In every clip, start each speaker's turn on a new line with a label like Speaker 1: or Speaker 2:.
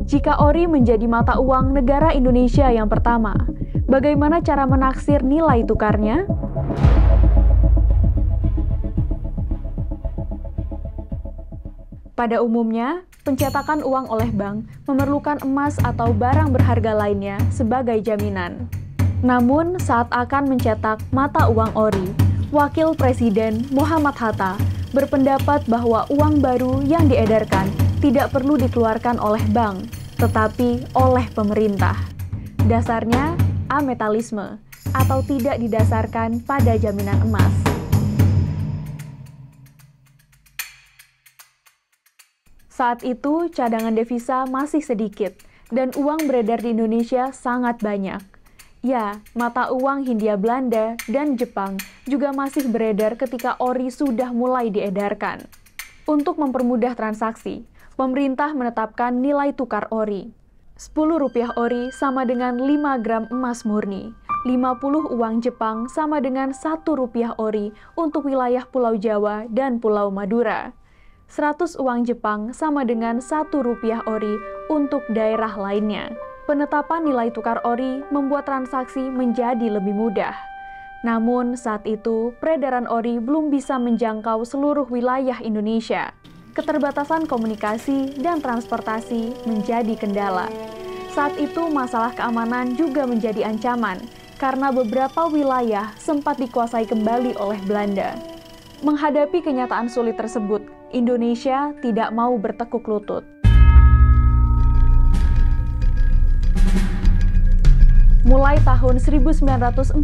Speaker 1: Jika ori menjadi mata uang negara Indonesia yang pertama, bagaimana cara menaksir nilai tukarnya? Pada umumnya, pencetakan uang oleh bank memerlukan emas atau barang berharga lainnya sebagai jaminan. Namun, saat akan mencetak mata uang ori, Wakil Presiden Muhammad Hatta berpendapat bahwa uang baru yang diedarkan tidak perlu dikeluarkan oleh bank, tetapi oleh pemerintah. Dasarnya, ametalisme, atau tidak didasarkan pada jaminan emas. Saat itu, cadangan devisa masih sedikit, dan uang beredar di Indonesia sangat banyak. Ya, mata uang Hindia Belanda dan Jepang juga masih beredar ketika ori sudah mulai diedarkan. Untuk mempermudah transaksi, pemerintah menetapkan nilai tukar ori. Rp10 ori sama dengan 5 gram emas murni. 50 uang Jepang sama dengan Rp1 ori untuk wilayah Pulau Jawa dan Pulau Madura. 100 uang Jepang sama dengan Rp1 ori untuk daerah lainnya. Penetapan nilai tukar ori membuat transaksi menjadi lebih mudah. Namun saat itu, peredaran ori belum bisa menjangkau seluruh wilayah Indonesia. Keterbatasan komunikasi dan transportasi menjadi kendala. Saat itu masalah keamanan juga menjadi ancaman, karena beberapa wilayah sempat dikuasai kembali oleh Belanda. Menghadapi kenyataan sulit tersebut, Indonesia tidak mau bertekuk lutut. Mulai tahun 1947,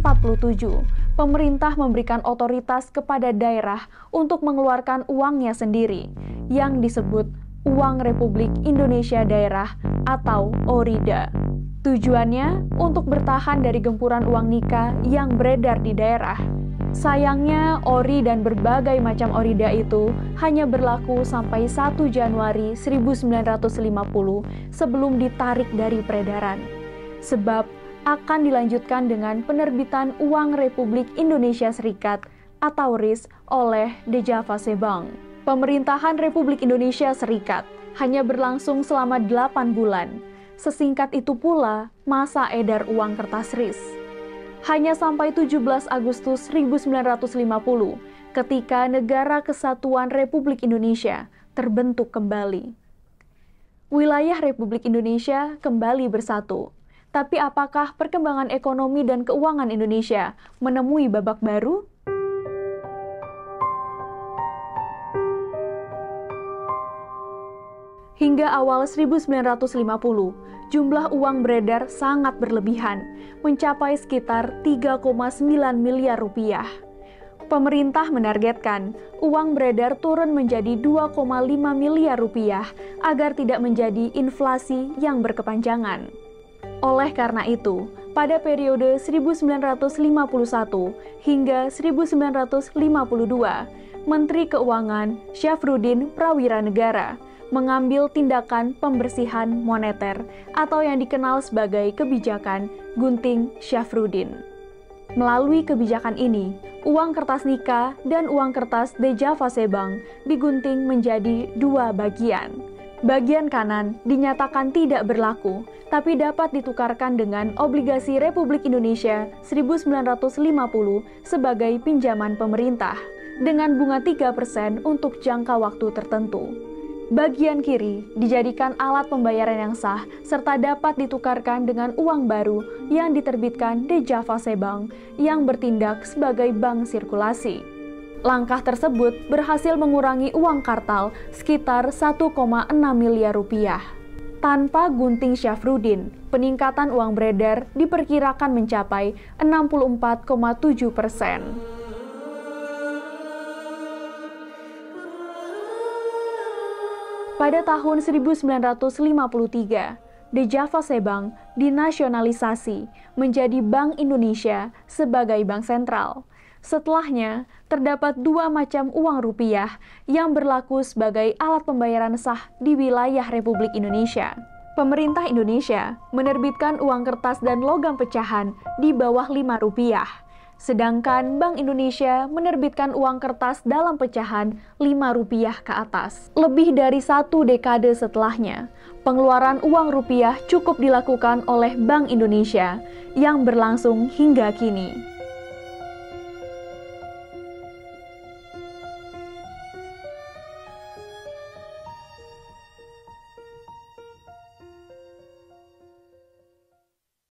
Speaker 1: pemerintah memberikan otoritas kepada daerah untuk mengeluarkan uangnya sendiri, yang disebut Uang Republik Indonesia Daerah atau ORIDA. Tujuannya untuk bertahan dari gempuran uang nika yang beredar di daerah. Sayangnya, ori dan berbagai macam orida itu hanya berlaku sampai 1 Januari 1950 sebelum ditarik dari peredaran. Sebab akan dilanjutkan dengan penerbitan Uang Republik Indonesia Serikat atau RIS oleh De Javase Bank. Pemerintahan Republik Indonesia Serikat hanya berlangsung selama 8 bulan. Sesingkat itu pula masa edar uang kertas RIS. Hanya sampai 17 Agustus 1950 ketika Negara Kesatuan Republik Indonesia terbentuk kembali. Wilayah Republik Indonesia kembali bersatu. Tapi apakah perkembangan ekonomi dan keuangan Indonesia menemui babak baru? Hingga awal 1950, jumlah uang beredar sangat berlebihan, mencapai sekitar 3,9 miliar rupiah. Pemerintah menargetkan uang beredar turun menjadi 2,5 miliar rupiah agar tidak menjadi inflasi yang berkepanjangan. Oleh karena itu, pada periode 1951 hingga 1952, Menteri Keuangan Syafruddin Prawiranegara mengambil tindakan pembersihan moneter atau yang dikenal sebagai kebijakan Gunting Syafruddin. Melalui kebijakan ini, uang kertas nika dan uang kertas De Javase Bank digunting menjadi 2 bagian. Bagian kanan dinyatakan tidak berlaku, tapi dapat ditukarkan dengan obligasi Republik Indonesia 1950 sebagai pinjaman pemerintah, dengan bunga 3% untuk jangka waktu tertentu. Bagian kiri dijadikan alat pembayaran yang sah serta dapat ditukarkan dengan uang baru yang diterbitkan De Javase Bank yang bertindak sebagai bank sirkulasi. Langkah tersebut berhasil mengurangi uang kartal sekitar 1,6 miliar rupiah. Tanpa gunting Syafruddin, peningkatan uang beredar diperkirakan mencapai 64,7%. Pada tahun 1953, De Javase Bank dinasionalisasi menjadi Bank Indonesia sebagai bank sentral. Setelahnya, terdapat 2 macam uang rupiah yang berlaku sebagai alat pembayaran sah di wilayah Republik Indonesia. Pemerintah Indonesia menerbitkan uang kertas dan logam pecahan di bawah Rp5, Sedangkan Bank Indonesia menerbitkan uang kertas dalam pecahan Rp5 ke atas. Lebih dari 1 dekade setelahnya, pengeluaran uang rupiah cukup dilakukan oleh Bank Indonesia yang berlangsung hingga kini.